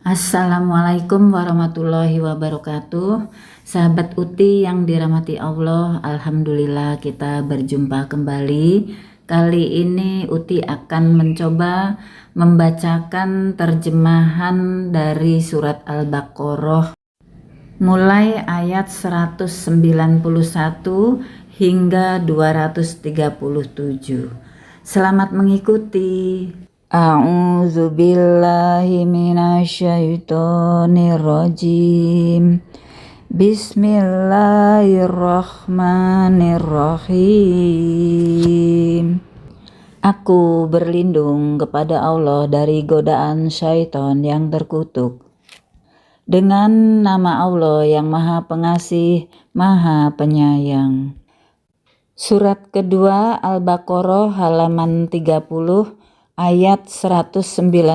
Assalamualaikum warahmatullahi wabarakatuh. Sahabat Uti yang dirahmati Allah, Alhamdulillah kita berjumpa kembali. Kali ini Uti akan mencoba membacakan terjemahan dari surat Al-Baqarah mulai ayat 191 hingga 237. Selamat mengikuti. A'udzu billahi minasyaitonir rajim. Bismillahirrahmanirrahim. Aku berlindung kepada Allah dari godaan syaitan yang terkutuk. Dengan nama Allah yang Maha Pengasih, Maha Penyayang. Surat kedua Al-Baqarah halaman 30 ayat 191.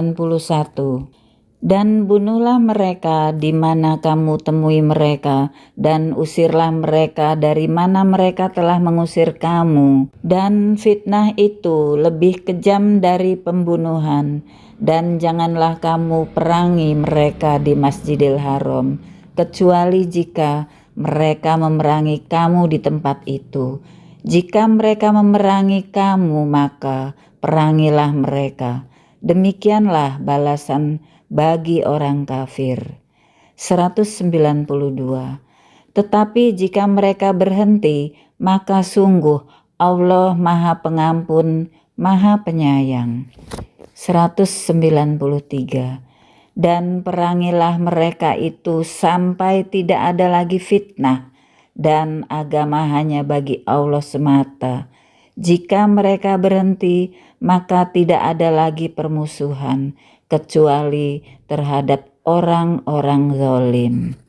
Dan bunuhlah mereka di mana kamu temui mereka, dan usirlah mereka dari mana mereka telah mengusir kamu. Dan fitnah itu lebih kejam dari pembunuhan. Dan janganlah kamu perangi mereka di Masjidil Haram, kecuali jika mereka memerangi kamu di tempat itu. Jika mereka memerangi kamu, maka perangilah mereka. Demikianlah balasan bagi orang kafir. 192. Tetapi jika mereka berhenti, maka sungguh Allah Maha Pengampun, Maha Penyayang. 193. Dan perangilah mereka itu sampai tidak ada lagi fitnah, dan agama hanya bagi Allah semata. Jika mereka berhenti, maka tidak ada lagi permusuhan, kecuali terhadap orang-orang zalim.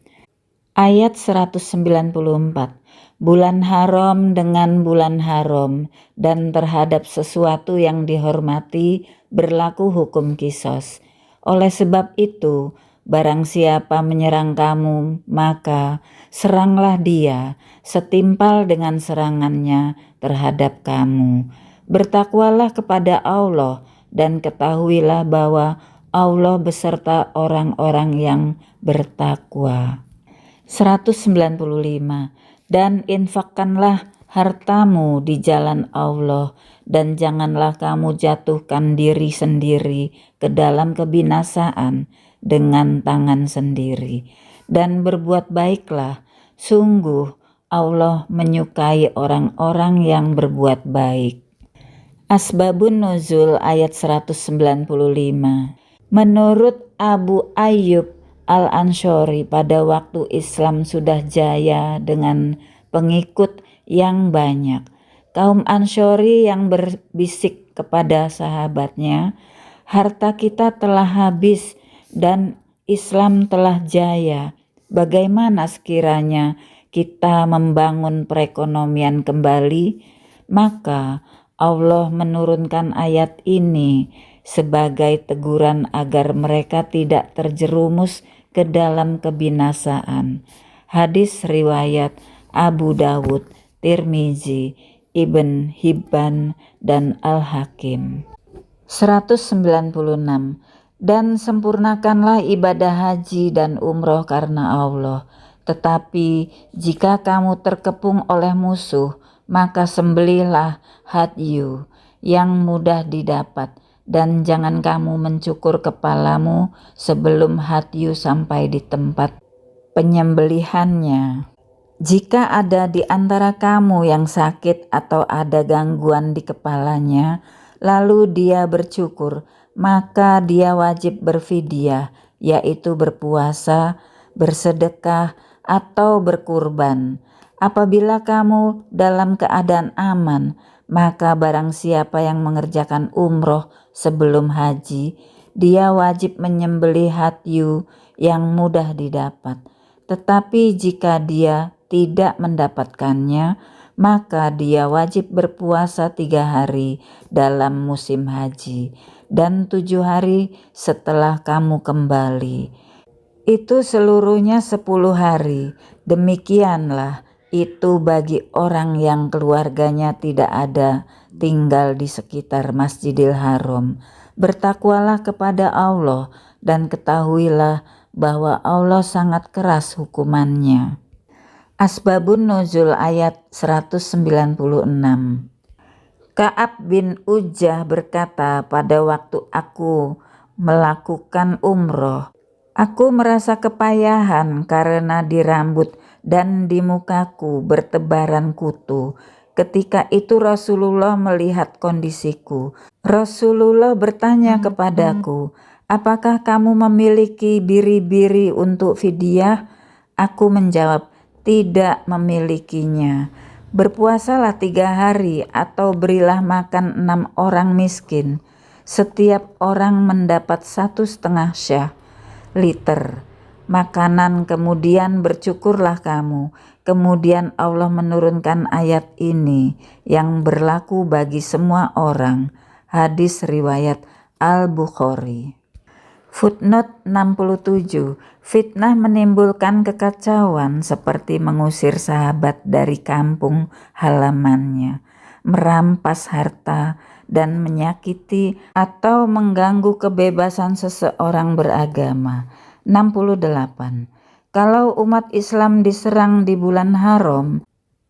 Ayat 194. Bulan haram dengan bulan haram, dan terhadap sesuatu yang dihormati berlaku hukum kisos. Oleh sebab itu, barang siapa menyerang kamu, maka seranglah dia setimpal dengan serangannya terhadap kamu. Bertakwalah kepada Allah dan ketahuilah bahwa Allah beserta orang-orang yang bertakwa. 195. Dan infakkanlah hartamu di jalan Allah, dan janganlah kamu jatuhkan diri sendiri ke dalam kebinasaan dengan tangan sendiri. Dan berbuat baiklah, sungguh Allah menyukai orang-orang yang berbuat baik. Asbabun Nuzul ayat 195. Menurut Abu Ayyub Al-Ansyari, pada waktu Islam sudah jaya dengan pengikut yang banyak, kaum Ansyari yang berbisik kepada sahabatnya, harta kita telah habis dan Islam telah jaya. Bagaimana sekiranya kita membangun perekonomian kembali? Maka Allah menurunkan ayat ini sebagai teguran agar mereka tidak terjerumus ke dalam kebinasaan. Hadis riwayat Abu Dawud, Tirmizi, Ibn Hibban, dan Al-Hakim. 196. Dan sempurnakanlah ibadah haji dan umroh karena Allah. Tetapi jika kamu terkepung oleh musuh, maka sembelihlah hadyu yang mudah didapat, dan jangan kamu mencukur kepalamu sebelum hadyu sampai di tempat penyembelihannya. Jika ada di antara kamu yang sakit atau ada gangguan di kepalanya, lalu dia bercukur, maka dia wajib berfidyah, yaitu berpuasa, bersedekah, atau berkurban. Apabila kamu dalam keadaan aman, maka barang siapa yang mengerjakan umroh sebelum haji, dia wajib menyembelih hadyu yang mudah didapat. Tetapi jika dia tidak mendapatkannya, maka dia wajib berpuasa 3 hari dalam musim haji dan 7 hari setelah kamu kembali. Itu seluruhnya 10 hari. Demikianlah itu bagi orang yang keluarganya tidak ada tinggal di sekitar Masjidil Haram. Bertakwalah kepada Allah dan ketahuilah bahwa Allah sangat keras hukumannya. Asbabun Nuzul ayat 196. Ka'ab bin Ujjah berkata, pada waktu aku melakukan umroh, aku merasa kepayahan karena di rambut dan di mukaku bertebaran kutu. Ketika itu Rasulullah melihat kondisiku. Rasulullah bertanya kepadaku, apakah kamu memiliki biri-biri untuk fidyah? Aku menjawab, tidak memilikinya. Berpuasalah 3 hari atau berilah makan 6 orang miskin. Setiap orang mendapat 1,5 syah liter makanan, kemudian bersyukurlah kamu. Kemudian Allah menurunkan ayat ini yang berlaku bagi semua orang. Hadis riwayat Al-Bukhari. Footnote 67. Fitnah menimbulkan kekacauan seperti mengusir sahabat dari kampung halamannya, merampas harta, dan menyakiti atau mengganggu kebebasan seseorang beragama. 68. Kalau umat Islam diserang di bulan haram,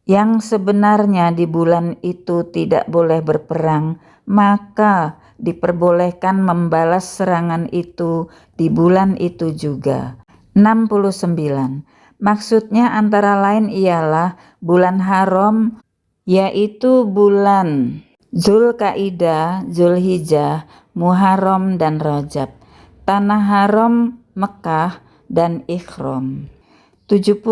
yang sebenarnya di bulan itu tidak boleh berperang, maka diperbolehkan membalas serangan itu di bulan itu juga. 69. Maksudnya antara lain ialah bulan haram, yaitu bulan Zulkaidah, Zulhijjah, Muharram, dan Rajab. Tanah haram Mekah dan Ihram. 70.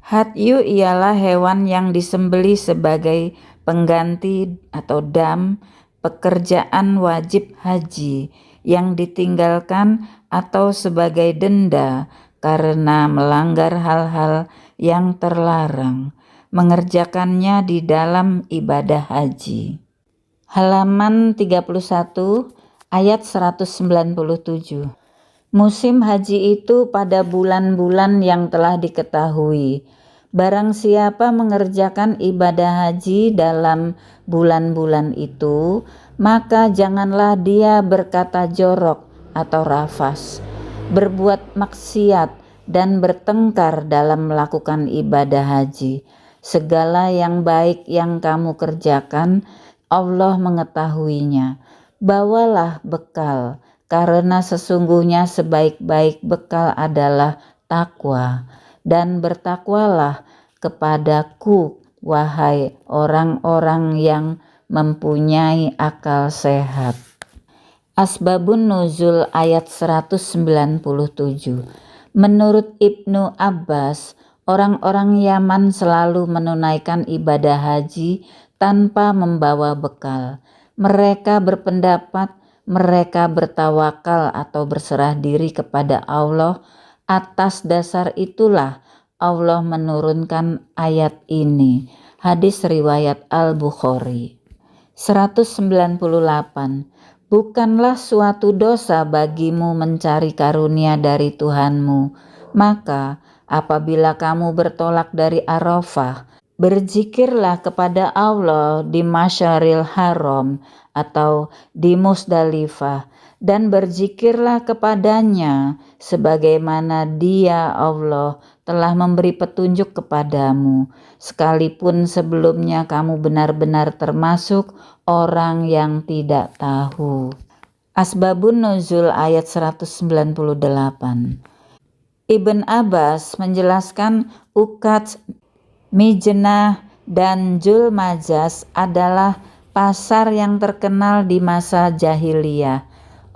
Hadyu ialah hewan yang disembelih sebagai pengganti atau dam pekerjaan wajib haji yang ditinggalkan atau sebagai denda karena melanggar hal-hal yang terlarang, mengerjakannya di dalam ibadah haji. Halaman 31 ayat 197. Musim haji itu pada bulan-bulan yang telah diketahui. Barang siapa mengerjakan ibadah haji dalam bulan-bulan itu, maka janganlah dia berkata jorok atau rafas, berbuat maksiat, dan bertengkar dalam melakukan ibadah haji. Segala yang baik yang kamu kerjakan, Allah mengetahuinya. Bawalah bekal, karena sesungguhnya sebaik-baik bekal adalah takwa, dan bertakwalah kepadaku, wahai orang-orang yang mempunyai akal sehat. Asbabun Nuzul ayat 197. Menurut Ibnu Abbas, orang-orang Yaman selalu menunaikan ibadah haji tanpa membawa bekal. Mereka berpendapat mereka bertawakal atau berserah diri kepada Allah. Atas dasar itulah Allah menurunkan ayat ini. Hadis riwayat Al-Bukhari. 198. Bukanlah suatu dosa bagimu mencari karunia dari Tuhanmu. Maka apabila kamu bertolak dari Arafah, berzikirlah kepada Allah di Masyaril Haram atau di Musdalifah, dan berzikirlah kepadanya sebagaimana Dia Allah telah memberi petunjuk kepadamu, sekalipun sebelumnya kamu benar-benar termasuk orang yang tidak tahu. Asbabun Nuzul ayat 198. Ibn Abbas menjelaskan Ukats, Mijnah, dan Julmajaz adalah pasar yang terkenal di masa jahiliyah.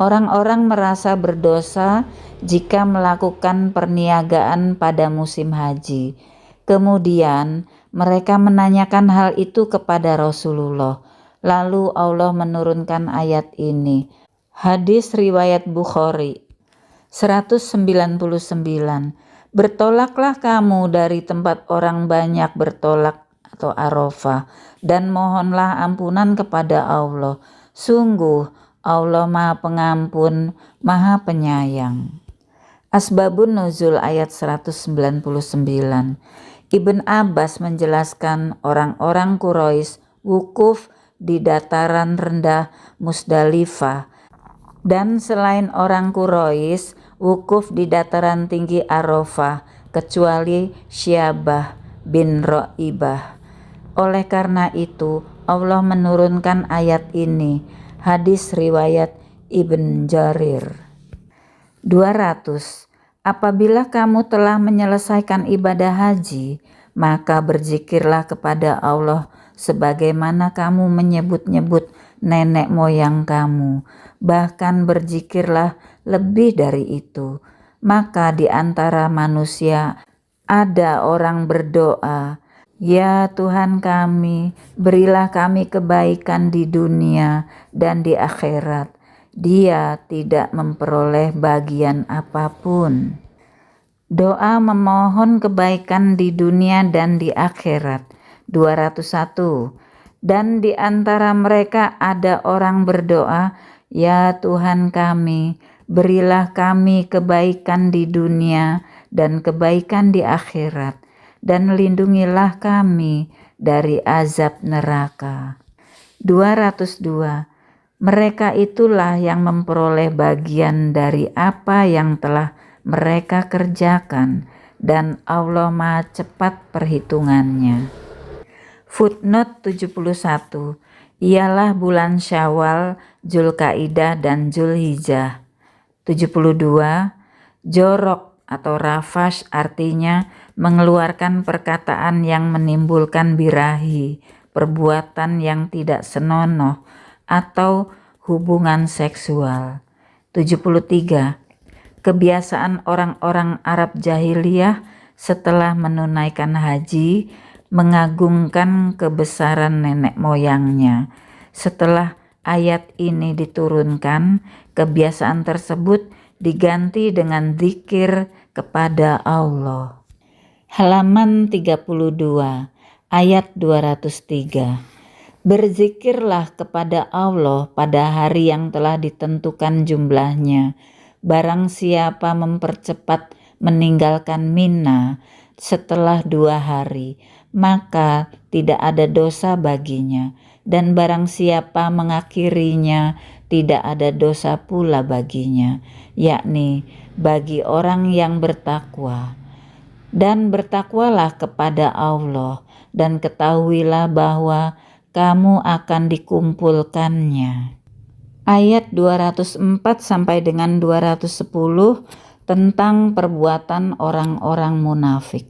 Orang-orang merasa berdosa jika melakukan perniagaan pada musim haji. Kemudian mereka menanyakan hal itu kepada Rasulullah. Lalu Allah menurunkan ayat ini. Hadis riwayat Bukhari. 199. Bertolaklah kamu dari tempat orang banyak bertolak atau Arafah, dan mohonlah ampunan kepada Allah. Sungguh Allah Maha Pengampun, Maha Penyayang. Asbabun Nuzul ayat 199. Ibn Abbas menjelaskan orang-orang Quraisy wukuf di dataran rendah Musdalifah Dan selain orang Quraisy wukuf di dataran tinggi Arafah kecuali Syabah bin Ro'ibah. Oleh karena itu Allah menurunkan ayat ini. Hadis riwayat Ibn Jarir. 200. Apabila kamu telah menyelesaikan ibadah haji, maka berzikirlah kepada Allah sebagaimana kamu menyebut-nyebut nenek moyang kamu. Bahkan berzikirlah lebih dari itu. Maka di antara manusia ada orang berdoa, "Ya Tuhan kami, berilah kami kebaikan di dunia dan di akhirat." Dia tidak memperoleh bagian apapun. Doa memohon kebaikan di dunia dan di akhirat. 201. Dan di antara mereka ada orang berdoa, "Ya Tuhan kami, berilah kami kebaikan di dunia dan kebaikan di akhirat, dan lindungilah kami dari azab neraka." 202. Mereka itulah yang memperoleh bagian dari apa yang telah mereka kerjakan, dan Allah Maha cepat perhitungannya. Footnote 71. Ialah bulan Syawal, Zulkaidah dan Zulhijjah. 72. Jorok atau rafash artinya mengeluarkan perkataan yang menimbulkan birahi, perbuatan yang tidak senonoh, atau hubungan seksual. 73. Kebiasaan orang-orang Arab jahiliyah setelah menunaikan haji mengagungkan kebesaran nenek moyangnya. Setelah ayat ini diturunkan, kebiasaan tersebut diganti dengan zikir kepada Allah. Halaman 32, ayat 203. Berzikirlah kepada Allah pada hari yang telah ditentukan jumlahnya. Barang siapa mempercepat meninggalkan Mina setelah 2 hari, maka tidak ada dosa baginya. Dan barang siapa mengakhirinya, tidak ada dosa pula baginya, yakni bagi orang yang bertakwa. Dan bertakwalah kepada Allah, dan ketahuilah bahwa kamu akan dikumpulkannya. Ayat 204 sampai dengan 210 tentang perbuatan orang-orang munafik.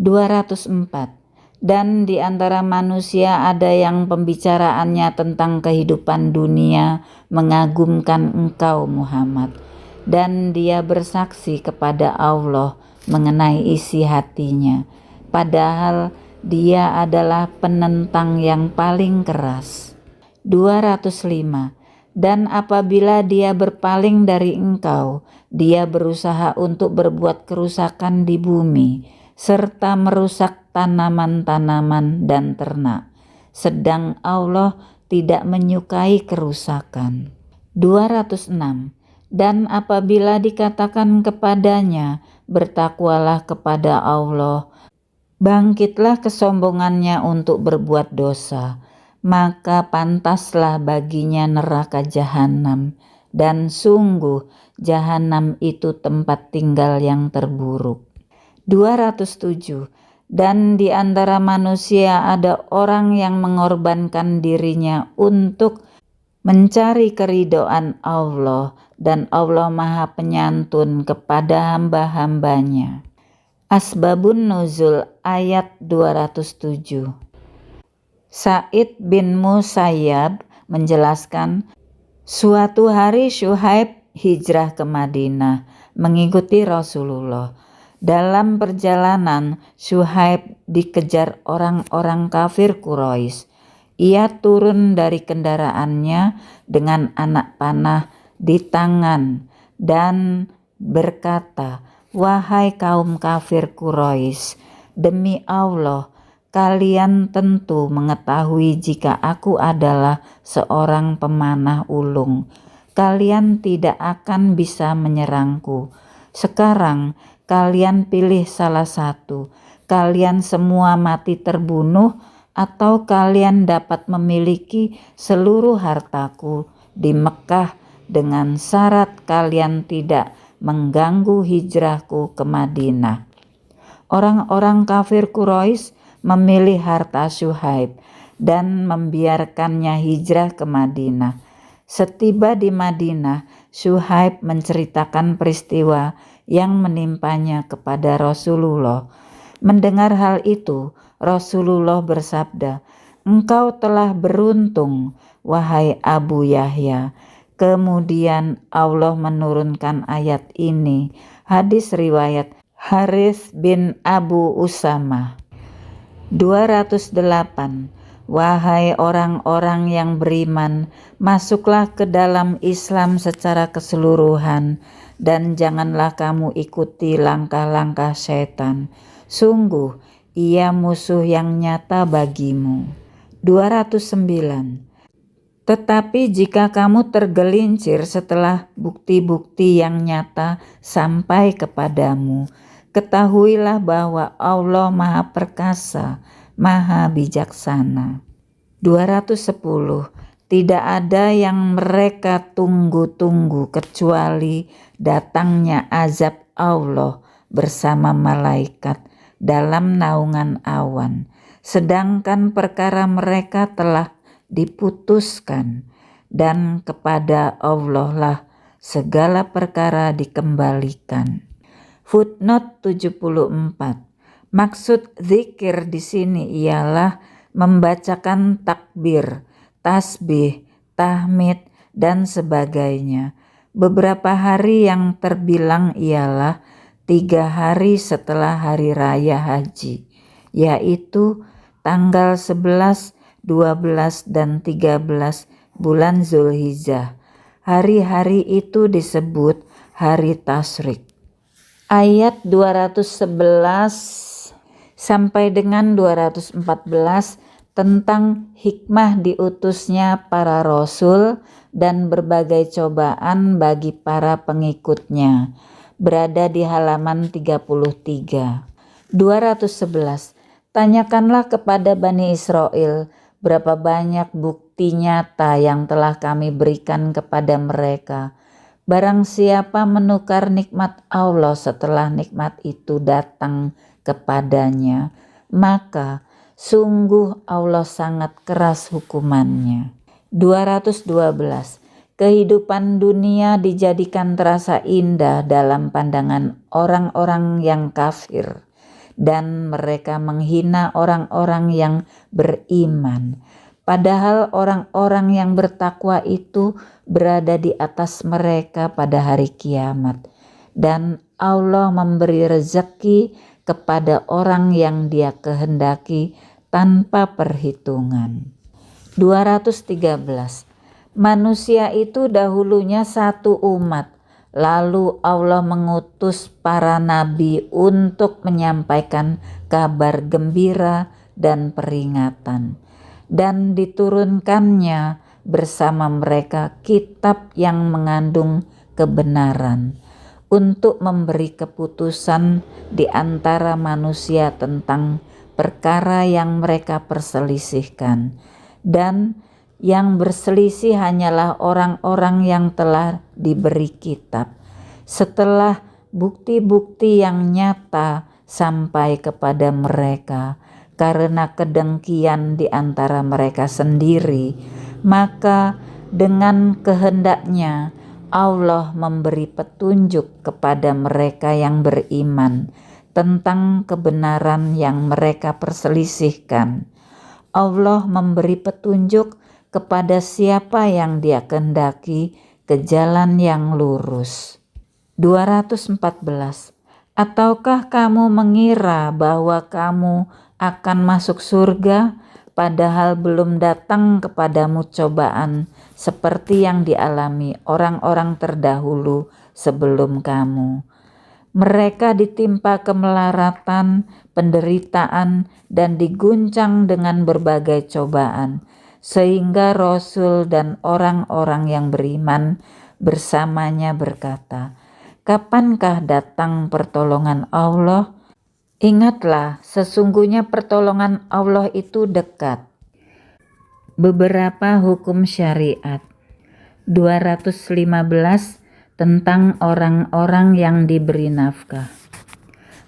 204. Dan di antara manusia ada yang pembicaraannya tentang kehidupan dunia mengagumkan engkau Muhammad, dan dia bersaksi kepada Allah mengenai isi hatinya, padahal dia adalah penentang yang paling keras. 205. Dan apabila dia berpaling dari engkau, dia berusaha untuk berbuat kerusakan di bumi, serta merusak tanaman-tanaman dan ternak, sedang Allah tidak menyukai kerusakan. 206. Dan apabila dikatakan kepadanya, bertakwalah kepada Allah, bangkitlah kesombongannya untuk berbuat dosa, maka pantaslah baginya neraka jahanam, dan sungguh jahanam itu tempat tinggal yang terburuk. 207. Dan di antara manusia ada orang yang mengorbankan dirinya untuk mencari keridhaan Allah, dan Allah Maha Penyantun kepada hamba-hambanya. Asbabun Nuzul ayat 207. Sa'id bin Musayyab menjelaskan, suatu hari Syuaib hijrah ke Madinah mengikuti Rasulullah. Dalam perjalanan, Syuaib dikejar orang-orang kafir Quraisy. Ia turun dari kendaraannya dengan anak panah di tangan dan berkata, "Wahai kaum kafir Quraisy, demi Allah, kalian tentu mengetahui jika aku adalah seorang pemanah ulung. Kalian tidak akan bisa menyerangku. Sekarang kalian pilih salah satu. Kalian semua mati terbunuh, atau kalian dapat memiliki seluruh hartaku di Mekah dengan syarat kalian tidak mengganggu hijrahku ke Madinah. Orang-orang kafir Quraisy memilih harta Syuaib dan membiarkannya hijrah ke Madinah. Setiba di Madinah, Syuaib menceritakan peristiwa yang menimpanya kepada Rasulullah. Mendengar hal itu, Rasulullah bersabda, "Engkau telah beruntung, wahai Abu Yahya." Kemudian Allah menurunkan ayat ini, hadis riwayat Harits bin Abu Usama. 208. Wahai orang-orang yang beriman, masuklah ke dalam Islam secara keseluruhan dan janganlah kamu ikuti langkah-langkah setan. Sungguh, ia musuh yang nyata bagimu. 209. Tetapi jika kamu tergelincir setelah bukti-bukti yang nyata sampai kepadamu, ketahuilah bahwa Allah Maha Perkasa, Maha Bijaksana. 210. Tidak ada yang mereka tunggu-tunggu kecuali datangnya azab Allah bersama malaikat dalam naungan awan, sedangkan perkara mereka telah diputuskan, dan kepada Allah lah segala perkara dikembalikan. Footnote 74. Maksud zikir di sini ialah membacakan takbir, tasbih, tahmid, dan sebagainya. Beberapa hari yang terbilang ialah 3 hari setelah hari raya haji, yaitu tanggal 11, 12, dan 13 bulan Zulhijjah. Hari-hari itu disebut hari tasyrik. Ayat 211 sampai dengan 214 tentang hikmah diutusnya para rasul dan berbagai cobaan bagi para pengikutnya, berada di halaman 33. 211. Tanyakanlah kepada Bani Israel berapa banyak bukti nyata yang telah kami berikan kepada mereka. Barang siapa menukar nikmat Allah setelah nikmat itu datang kepadanya, maka sungguh Allah sangat keras hukumannya. 212. Kehidupan dunia dijadikan terasa indah dalam pandangan orang-orang yang kafir, dan mereka menghina orang-orang yang beriman. Padahal orang-orang yang bertakwa itu berada di atas mereka pada hari kiamat, dan Allah memberi rezeki kepada orang yang Dia kehendaki tanpa perhitungan. 213. Manusia itu dahulunya satu umat, lalu Allah mengutus para nabi untuk menyampaikan kabar gembira dan peringatan, dan diturunkannya bersama mereka kitab yang mengandung kebenaran untuk memberi keputusan di antara manusia tentang perkara yang mereka perselisihkan, dan yang berselisih hanyalah orang-orang yang telah diberi kitab. Setelah bukti-bukti yang nyata sampai kepada mereka karena kedengkian di antara mereka sendiri, maka dengan kehendaknya Allah memberi petunjuk kepada mereka yang beriman tentang kebenaran yang mereka perselisihkan. Allah memberi petunjuk kepada siapa yang Dia kehendaki ke jalan yang lurus. 214. Ataukah kamu mengira bahwa kamu akan masuk surga, padahal belum datang kepadamu cobaan seperti yang dialami orang-orang terdahulu sebelum kamu. Mereka ditimpa kemelaratan, penderitaan, dan diguncang dengan berbagai cobaan, sehingga Rasul dan orang-orang yang beriman bersamanya berkata, "Kapankah datang pertolongan Allah?" Ingatlah, sesungguhnya pertolongan Allah itu dekat. Beberapa hukum syariat. 215 tentang orang-orang yang diberi nafkah.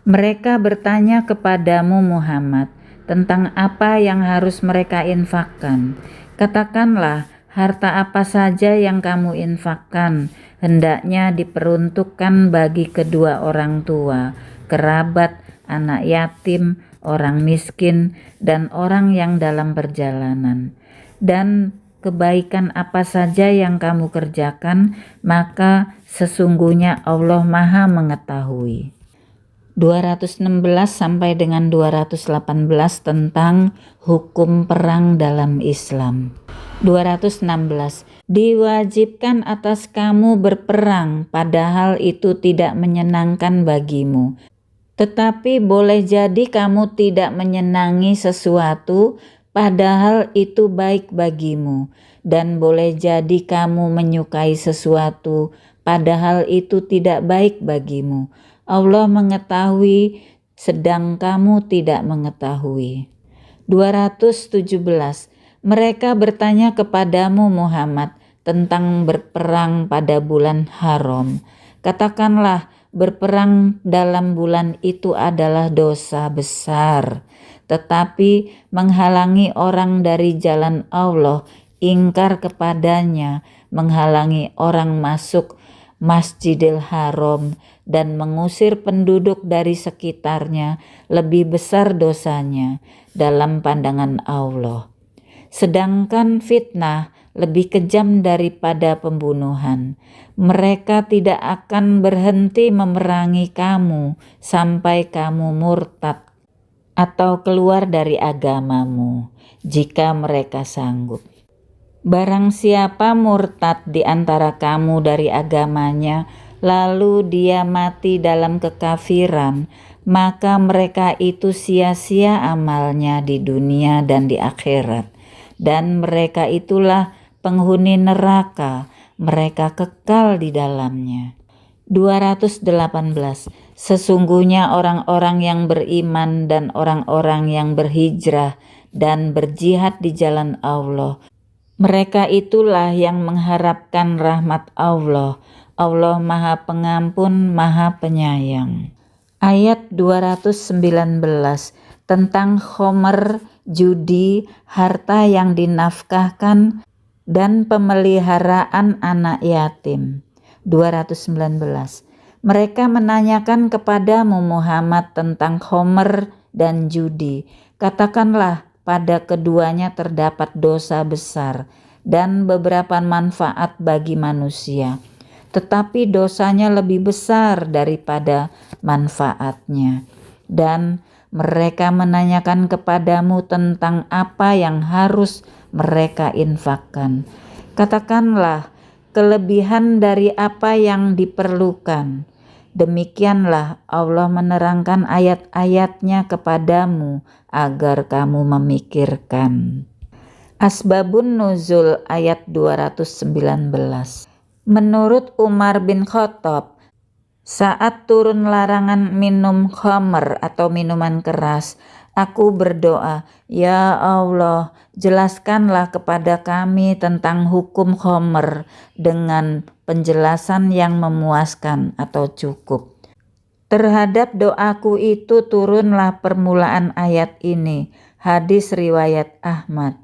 Mereka bertanya kepadamu Muhammad tentang apa yang harus mereka infakkan. Katakanlah, harta apa saja yang kamu infakkan hendaknya diperuntukkan bagi kedua orang tua, kerabat, anak yatim, orang miskin, dan orang yang dalam perjalanan. Dan kebaikan apa saja yang kamu kerjakan, maka sesungguhnya Allah Maha mengetahui. 216 sampai dengan 218 tentang hukum perang dalam Islam. 216. Diwajibkan atas kamu berperang, padahal itu tidak menyenangkan bagimu. Tetapi boleh jadi kamu tidak menyenangi sesuatu, padahal itu baik bagimu. Dan boleh jadi kamu menyukai sesuatu, padahal itu tidak baik bagimu. Allah mengetahui, sedang kamu tidak mengetahui. 217. Mereka bertanya kepadamu Muhammad tentang berperang pada bulan haram. Katakanlah, berperang dalam bulan itu adalah dosa besar, tetapi menghalangi orang dari jalan Allah, ingkar kepadanya, menghalangi orang masuk Masjidil Haram dan mengusir penduduk dari sekitarnya lebih besar dosanya dalam pandangan Allah. Sedangkan fitnah lebih kejam daripada pembunuhan. Mereka tidak akan berhenti memerangi kamu sampai kamu murtad atau keluar dari agamamu, jika mereka sanggup. Barang siapa murtad di antara kamu dari agamanya, lalu dia mati dalam kekafiran, maka mereka itu sia-sia amalnya di dunia dan di akhirat. Dan mereka itulah penghuni neraka, mereka kekal di dalamnya. 218. Sesungguhnya orang-orang yang beriman dan orang-orang yang berhijrah dan berjihad di jalan Allah, mereka itulah yang mengharapkan rahmat Allah. Allah Maha Pengampun, Maha Penyayang. Ayat 219 tentang khomer, judi, harta yang dinafkahkan, dan pemeliharaan anak yatim. 219. Mereka menanyakan kepadamu Muhammad tentang khomer dan judi. Katakanlah, pada keduanya terdapat dosa besar dan beberapa manfaat bagi manusia, tetapi dosanya lebih besar daripada manfaatnya. Dan mereka menanyakan kepadamu tentang apa yang harus mereka infakkan. Katakanlah, kelebihan dari apa yang diperlukan. Demikianlah Allah menerangkan ayat-ayatnya kepadamu agar kamu memikirkan. Asbabun Nuzul ayat 219. Menurut Umar bin Khattab, saat turun larangan minum khamr atau minuman keras, aku berdoa, "Ya Allah, jelaskanlah kepada kami tentang hukum khamr dengan penjelasan yang memuaskan atau cukup." Terhadap doaku itu turunlah permulaan ayat ini. Hadis riwayat Ahmad.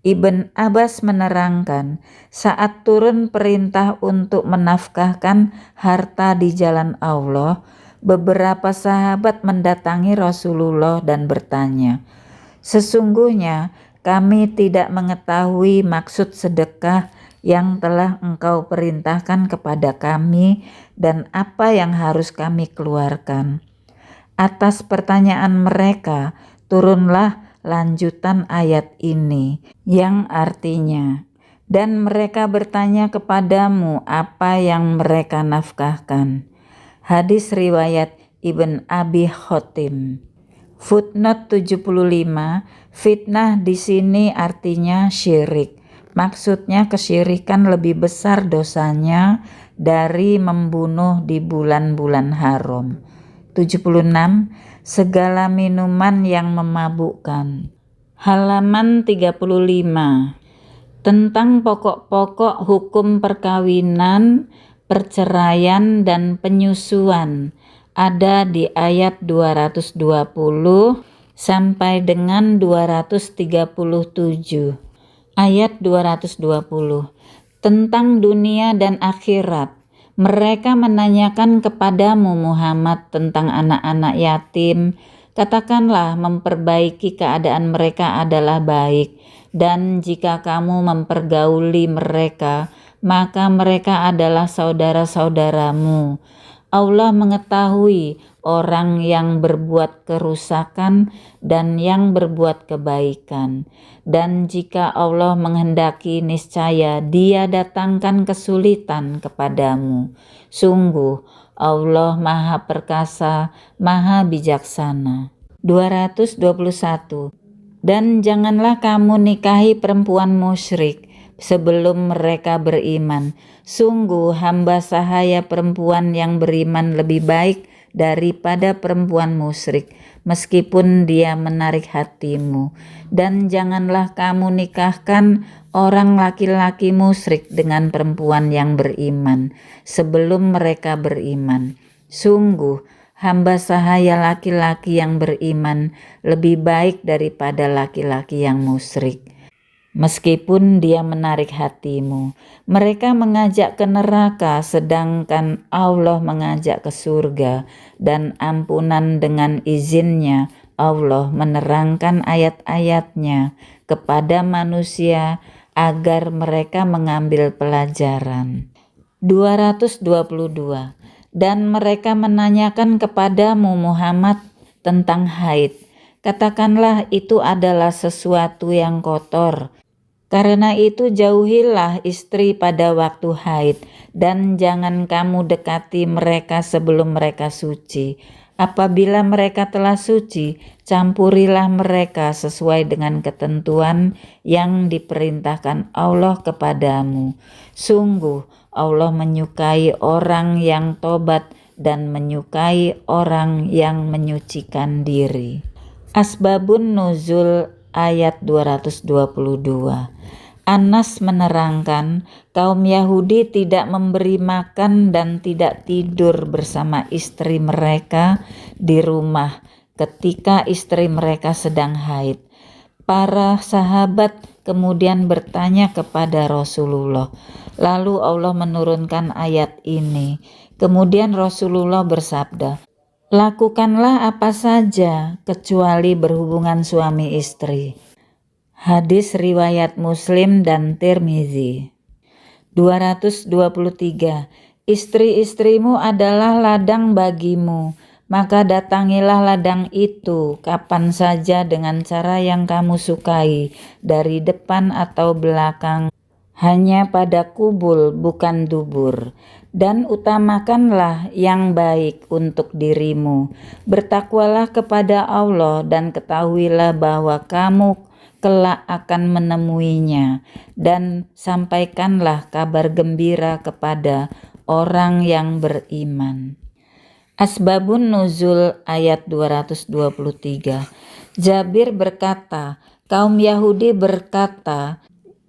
Ibn Abbas menerangkan, saat turun perintah untuk menafkahkan harta di jalan Allah, beberapa sahabat mendatangi Rasulullah dan bertanya, "Sesungguhnya kami tidak mengetahui maksud sedekah yang telah Engkau perintahkan kepada kami dan apa yang harus kami keluarkan." Atas pertanyaan mereka, turunlah lanjutan ayat ini yang artinya, dan mereka bertanya kepadamu apa yang mereka nafkahkan. Hadis riwayat Ibn Abi Khotim. Footnote 75, fitnah di sini artinya syirik. Maksudnya kesyirikan lebih besar dosanya dari membunuh di bulan-bulan haram. 76. Segala minuman yang memabukkan. Halaman 35. tentang pokok-pokok hukum perkawinan, perceraian, dan penyusuan ada di ayat 220 sampai dengan 237. Ayat 220. Tentang dunia dan akhirat, mereka menanyakan kepadamu Muhammad tentang anak-anak yatim. Katakanlah, memperbaiki keadaan mereka adalah baik, dan jika kamu mempergauli mereka, maka mereka adalah saudara-saudaramu. Allah mengetahui orang yang berbuat kerusakan dan yang berbuat kebaikan. Dan jika Allah menghendaki, niscaya Dia datangkan kesulitan kepadamu. Sungguh, Allah Maha Perkasa, Maha Bijaksana. 221. Dan janganlah kamu nikahi perempuan musyrik sebelum mereka beriman. Sungguh hamba sahaya perempuan yang beriman lebih baik daripada perempuan musyrik, meskipun dia menarik hatimu. Dan janganlah kamu nikahkan orang laki-laki musyrik dengan perempuan yang beriman sebelum mereka beriman. Sungguh hamba sahaya laki-laki yang beriman lebih baik daripada laki-laki yang musyrik, meskipun dia menarik hatimu. Mereka mengajak ke neraka, sedangkan Allah mengajak ke surga, dan ampunan dengan izinnya Allah menerangkan ayat-ayatnya kepada manusia agar mereka mengambil pelajaran. 222. Dan mereka menanyakan kepadamu Muhammad tentang haid. Katakanlah, itu adalah sesuatu yang kotor. Karena itu jauhilah istri pada waktu haid, dan jangan kamu dekati mereka sebelum mereka suci. Apabila mereka telah suci, campurilah mereka sesuai dengan ketentuan yang diperintahkan Allah kepadamu. Sungguh Allah menyukai orang yang tobat dan menyukai orang yang menyucikan diri. Asbabun Nuzul ayat 222. Anas menerangkan, kaum Yahudi tidak memberi makan dan tidak tidur bersama istri mereka di rumah ketika istri mereka sedang haid. Para sahabat kemudian bertanya kepada Rasulullah. Lalu Allah menurunkan ayat ini. Kemudian Rasulullah bersabda, lakukanlah apa saja kecuali berhubungan suami istri. Hadis riwayat Muslim dan Tirmizi. 223. Istri-istrimu adalah ladang bagimu, maka datangilah ladang itu kapan saja dengan cara yang kamu sukai, dari depan atau belakang, hanya pada kubul bukan dubur. Dan utamakanlah yang baik untuk dirimu. Bertakwalah kepada Allah dan ketahuilah bahwa kamu kelak akan menemuinya, dan sampaikanlah kabar gembira kepada orang yang beriman. Asbabun Nuzul ayat 223. Jabir berkata, kaum Yahudi berkata,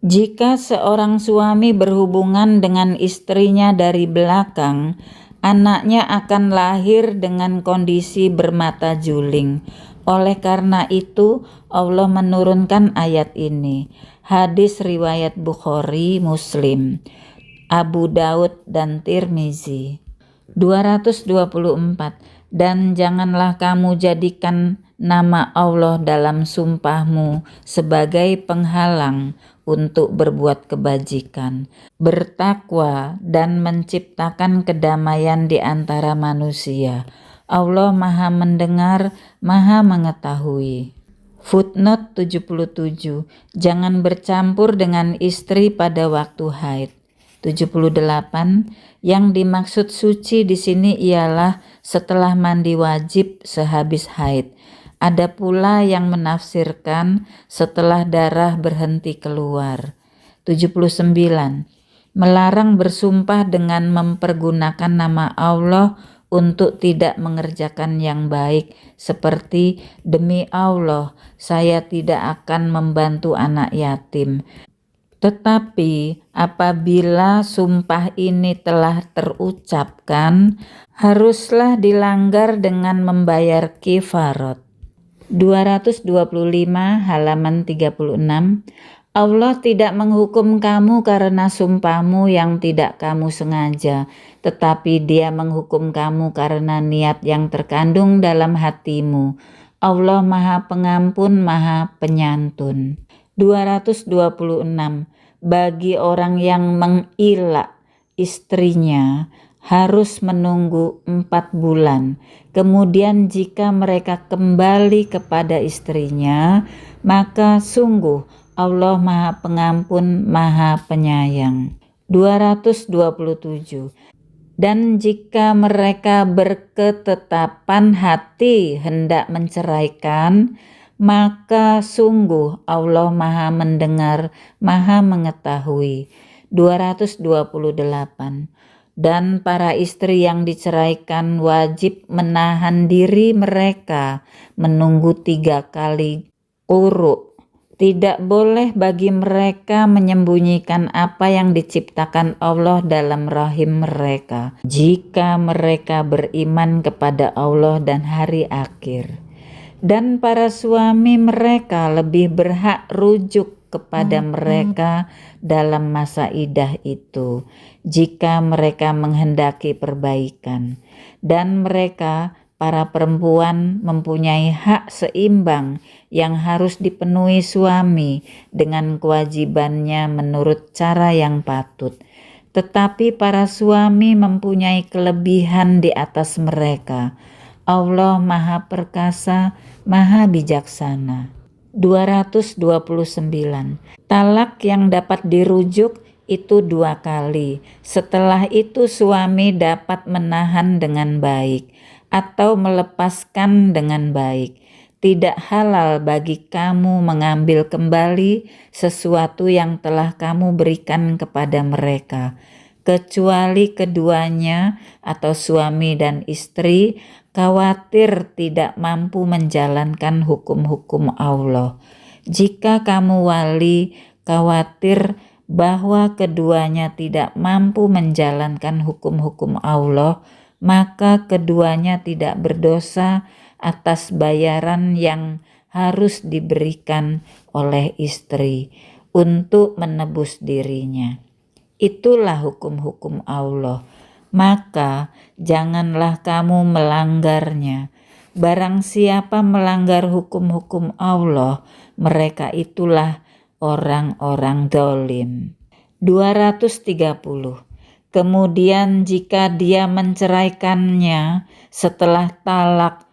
jika seorang suami berhubungan dengan istrinya dari belakang, anaknya akan lahir dengan kondisi bermata juling. Oleh karena itu, Allah menurunkan ayat ini. Hadis riwayat Bukhari, Muslim, Abu Daud, dan Tirmizi. 224. Dan janganlah kamu jadikan nama Allah dalam sumpahmu sebagai penghalang untuk berbuat kebajikan, bertakwa, dan menciptakan kedamaian di antara manusia. Allah Maha Mendengar, Maha Mengetahui. Footnote 77. Jangan bercampur dengan istri pada waktu haid. 78. Yang dimaksud suci di sini ialah setelah mandi wajib sehabis haid. Ada pula yang menafsirkan setelah darah berhenti keluar. 79. Melarang bersumpah dengan mempergunakan nama Allah untuk tidak mengerjakan yang baik, seperti demi Allah saya tidak akan membantu anak yatim. Tetapi apabila sumpah ini telah terucapkan, haruslah dilanggar dengan membayar kifarat. 225 halaman 36. Allah tidak menghukum kamu karena sumpahmu yang tidak kamu sengaja, tetapi Dia menghukum kamu karena niat yang terkandung dalam hatimu. Allah Maha Pengampun, Maha Penyantun. 226. Bagi orang yang mengilak istrinya harus menunggu 4 bulan. Kemudian jika mereka kembali kepada istrinya, maka sungguh Allah Maha Pengampun, Maha Penyayang. 227. Dan jika mereka berketetapan hati hendak menceraikan, maka sungguh Allah Maha Mendengar, Maha Mengetahui. 228. Dan para istri yang diceraikan wajib menahan diri mereka menunggu 3 kali quru. Tidak boleh bagi mereka menyembunyikan apa yang diciptakan Allah dalam rahim mereka, jika mereka beriman kepada Allah dan hari akhir. Dan para suami mereka lebih berhak rujuk kepada mereka dalam masa iddah itu, jika mereka menghendaki perbaikan. Dan mereka, para perempuan, mempunyai hak seimbang yang harus dipenuhi suami dengan kewajibannya menurut cara yang patut. Tetapi para suami mempunyai kelebihan di atas mereka. Allah Maha Perkasa, Maha Bijaksana. 229. Talak yang dapat dirujuk itu 2 kali. Setelah itu suami dapat menahan dengan baik atau melepaskan dengan baik. Tidak halal bagi kamu mengambil kembali sesuatu yang telah kamu berikan kepada mereka, kecuali keduanya atau suami dan istri khawatir tidak mampu menjalankan hukum-hukum Allah. Jika kamu wali khawatir bahwa keduanya tidak mampu menjalankan hukum-hukum Allah, maka keduanya tidak berdosa atas bayaran yang harus diberikan oleh istri untuk menebus dirinya. Itulah hukum-hukum Allah, maka janganlah kamu melanggarnya. Barang siapa melanggar hukum-hukum Allah, mereka itulah orang-orang zalim. 230. Kemudian jika dia menceraikannya setelah talak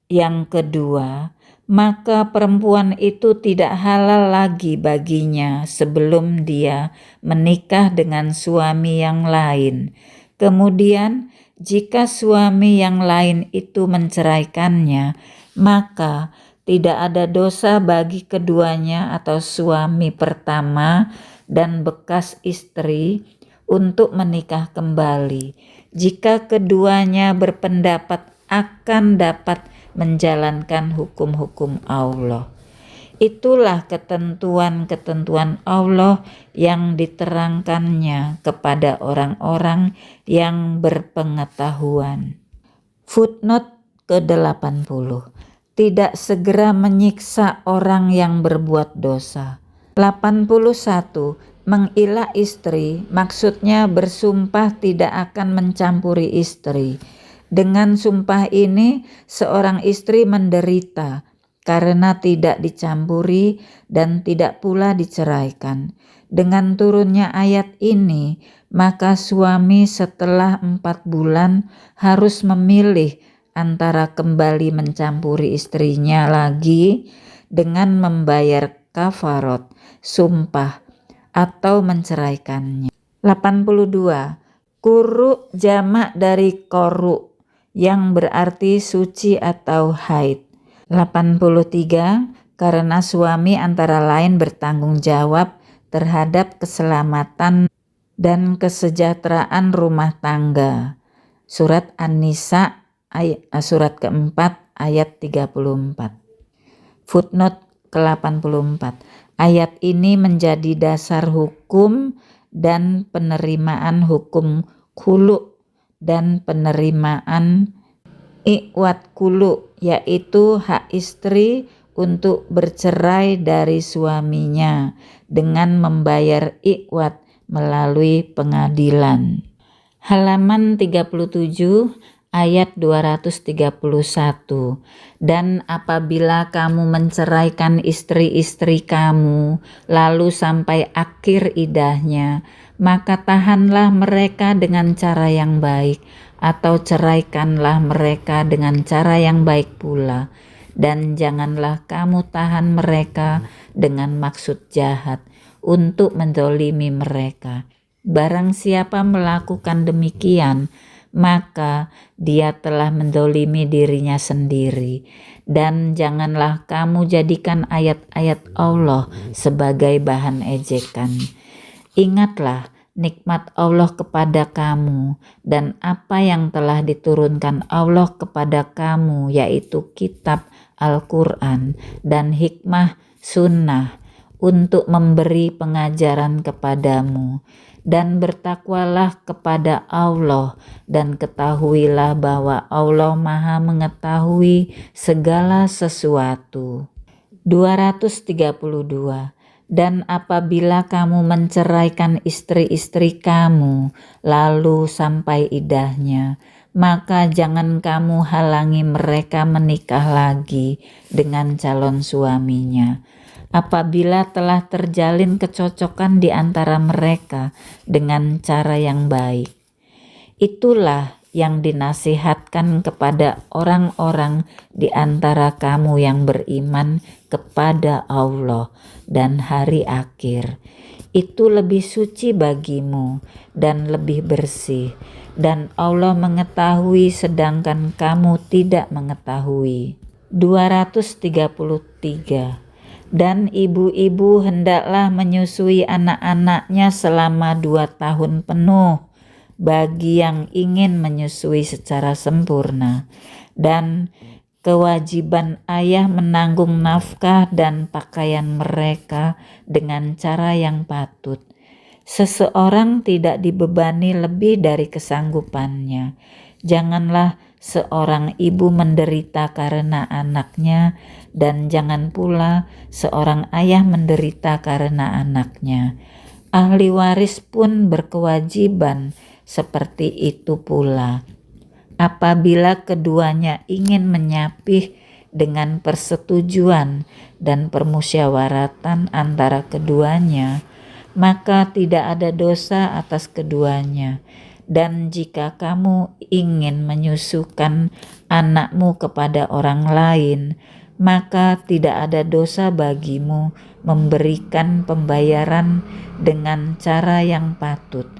yang kedua, maka perempuan itu tidak halal lagi baginya sebelum dia menikah dengan suami yang lain. Kemudian jika suami yang lain itu menceraikannya, maka tidak ada dosa bagi keduanya atau suami pertama dan bekas istri untuk menikah kembali, jika keduanya berpendapat akan dapat menjalankan hukum-hukum Allah. Itulah ketentuan-ketentuan Allah yang diterangkannya kepada orang-orang yang berpengetahuan. Footnote ke-80. Tidak segera menyiksa orang yang berbuat dosa. 81. Mengilah istri, maksudnya bersumpah tidak akan mencampuri istri. Dengan sumpah ini, seorang istri menderita karena tidak dicampuri dan tidak pula diceraikan. Dengan turunnya ayat ini, maka suami setelah 4 bulan harus memilih antara kembali mencampuri istrinya lagi dengan membayar kafarat, sumpah, atau menceraikannya. 82. Quru jamak dari qoru, yang berarti suci atau haid. 83. Karena suami antara lain bertanggung jawab terhadap keselamatan dan kesejahteraan rumah tangga. Surat An-Nisa surat keempat ayat 34. Footnote ke-84. Ayat ini menjadi dasar hukum dan penerimaan hukum khulu dan penerimaan iwat khulu, yaitu hak istri untuk bercerai dari suaminya dengan membayar iwat melalui pengadilan. Halaman 37 ayat 231. Dan apabila kamu menceraikan istri-istri kamu lalu sampai akhir idahnya, maka tahanlah mereka dengan cara yang baik, atau ceraikanlah mereka dengan cara yang baik pula. Dan janganlah kamu tahan mereka dengan maksud jahat untuk menzalimi mereka. Barang siapa melakukan demikian, maka dia telah menzalimi dirinya sendiri. Dan janganlah kamu jadikan ayat-ayat Allah sebagai bahan ejekan. Ingatlah nikmat Allah kepada kamu dan apa yang telah diturunkan Allah kepada kamu, yaitu kitab Al-Quran dan hikmah sunnah untuk memberi pengajaran kepadamu. Dan bertakwalah kepada Allah dan ketahuilah bahwa Allah Maha mengetahui segala sesuatu. 232. Dan apabila kamu menceraikan istri-istri kamu lalu sampai idahnya, maka jangan kamu halangi mereka menikah lagi dengan calon suaminya. Apabila telah terjalin kecocokan di antara mereka dengan cara yang baik. Itulah yang dinasihatkan kepada orang-orang di antara kamu yang beriman kepada Allah dan hari akhir. Itu lebih suci bagimu dan lebih bersih, dan Allah mengetahui sedangkan kamu tidak mengetahui. 233. Dan ibu-ibu hendaklah menyusui anak-anaknya selama 2 tahun penuh bagi yang ingin menyusui secara sempurna, dan kewajiban ayah menanggung nafkah dan pakaian mereka dengan cara yang patut. Seseorang tidak dibebani lebih dari kesanggupannya. Janganlah seorang ibu menderita karena anaknya, dan jangan pula seorang ayah menderita karena anaknya. Ahli waris pun berkewajiban seperti itu pula. Apabila keduanya ingin menyapih dengan persetujuan dan permusyawaratan antara keduanya, maka tidak ada dosa atas keduanya. Dan jika kamu ingin menyusukan anakmu kepada orang lain, maka tidak ada dosa bagimu memberikan pembayaran dengan cara yang patut.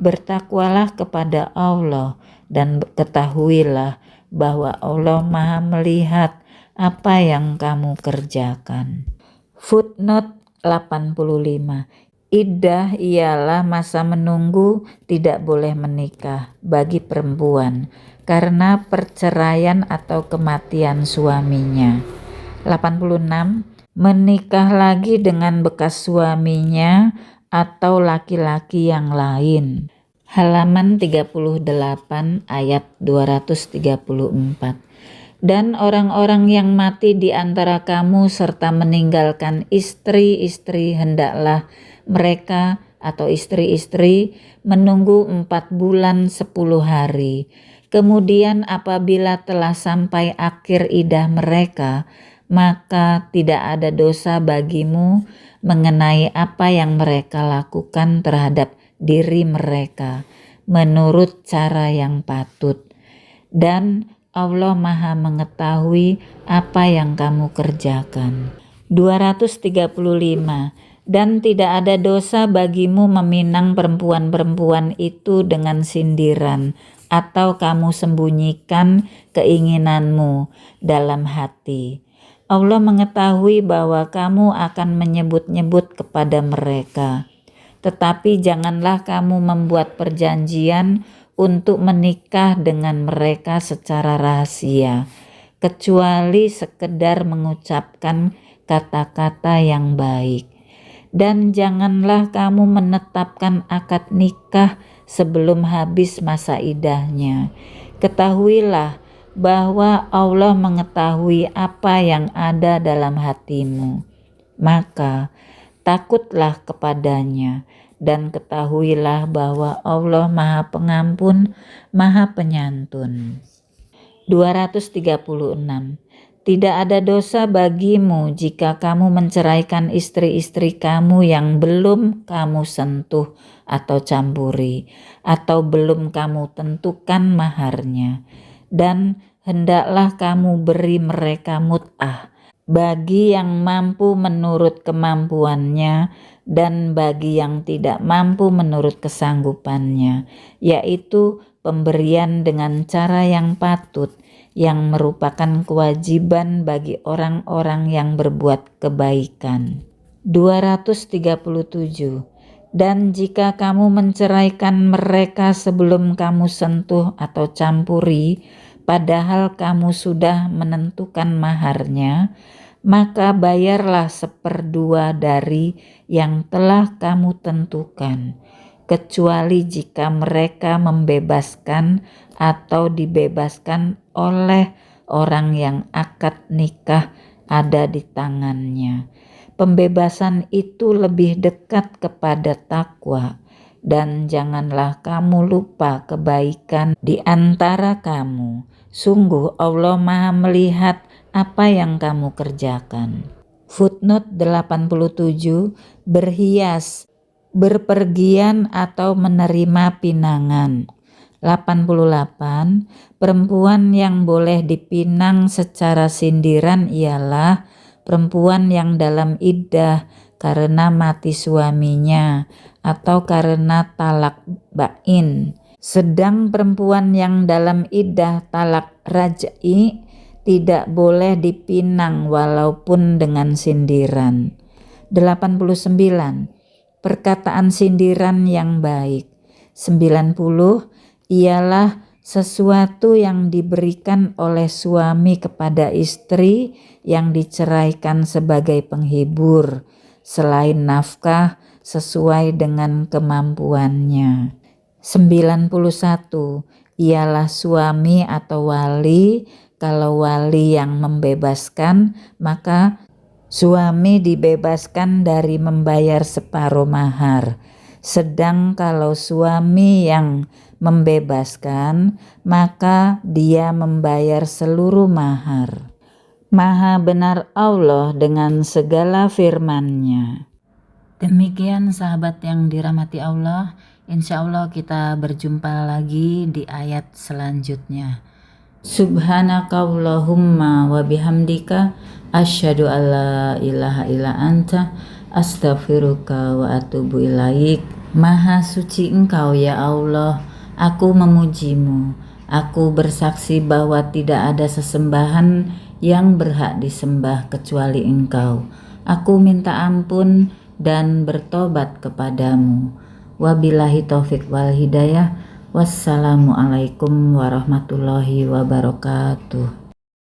Bertakwalah kepada Allah dan ketahuilah bahwa Allah Maha melihat apa yang kamu kerjakan. Footnote 85. Iddah ialah masa menunggu tidak boleh menikah bagi perempuan karena perceraian atau kematian suaminya. 86. Menikah lagi dengan bekas suaminya atau laki-laki yang lain. Halaman 38 ayat 234. Dan orang-orang yang mati di antara kamu serta meninggalkan istri-istri, hendaklah mereka atau istri-istri menunggu 4 bulan 10 hari. Kemudian apabila telah sampai akhir idah mereka, maka tidak ada dosa bagimu mengenai apa yang mereka lakukan terhadap diri mereka menurut cara yang patut. Dan Allah Maha mengetahui apa yang kamu kerjakan. 235. Dan tidak ada dosa bagimu meminang perempuan-perempuan itu dengan sindiran, atau kamu sembunyikan keinginanmu dalam hati. Allah mengetahui bahwa kamu akan menyebut-nyebut kepada mereka. Tetapi janganlah kamu membuat perjanjian untuk menikah dengan mereka secara rahasia, kecuali sekedar mengucapkan kata-kata yang baik. Dan janganlah kamu menetapkan akad nikah sebelum habis masa iddahnya. Ketahuilah bahwa Allah mengetahui apa yang ada dalam hatimu. Maka takutlah kepadanya dan ketahuilah bahwa Allah Maha Pengampun, Maha Penyantun. 236. Tidak ada dosa bagimu jika kamu menceraikan istri-istri kamu yang belum kamu sentuh atau campuri, atau belum kamu tentukan maharnya. Dan hendaklah kamu beri mereka mut'ah, bagi yang mampu menurut kemampuannya dan bagi yang tidak mampu menurut kesanggupannya, yaitu pemberian dengan cara yang patut, yang merupakan kewajiban bagi orang-orang yang berbuat kebaikan. 237. Dan jika kamu menceraikan mereka sebelum kamu sentuh atau campuri, padahal kamu sudah menentukan maharnya, maka bayarlah 1/2 dari yang telah kamu tentukan, kecuali jika mereka membebaskan atau dibebaskan oleh orang yang akad nikah ada di tangannya. Pembebasan itu lebih dekat kepada takwa, dan janganlah kamu lupa kebaikan di antara kamu. Sungguh Allah Maha melihat apa yang kamu kerjakan. Footnote 87. Berhias, berpergian atau menerima pinangan. 88. Perempuan yang boleh dipinang secara sindiran ialah perempuan yang dalam iddah karena mati suaminya atau karena talak bain. Sedang perempuan yang dalam iddah talak raj'i tidak boleh dipinang walaupun dengan sindiran. 89. Perkataan sindiran yang baik. 90. Ialah sesuatu yang diberikan oleh suami kepada istri yang diceraikan sebagai penghibur, selain nafkah sesuai dengan kemampuannya. 91. Ialah suami atau wali. Kalau wali yang membebaskan, maka suami dibebaskan dari membayar separuh mahar. Sedang kalau suami yang membebaskan, maka dia membayar seluruh mahar. Maha benar Allah dengan segala firman-Nya. Demikian sahabat yang dirahmati Allah, insya Allah kita berjumpa lagi di ayat selanjutnya. Subhanakallahumma wa bihamdika asyhadu alla ilaha illa anta astaghfiruka wa atubu ilaik. Maha suci Engkau ya Allah, aku memujimu. Aku bersaksi bahwa tidak ada sesembahan yang berhak disembah kecuali Engkau. Aku minta ampun dan bertobat kepadamu. Wabillahi taufik wal hidayah. Wassalamualaikum warahmatullahi wabarakatuh.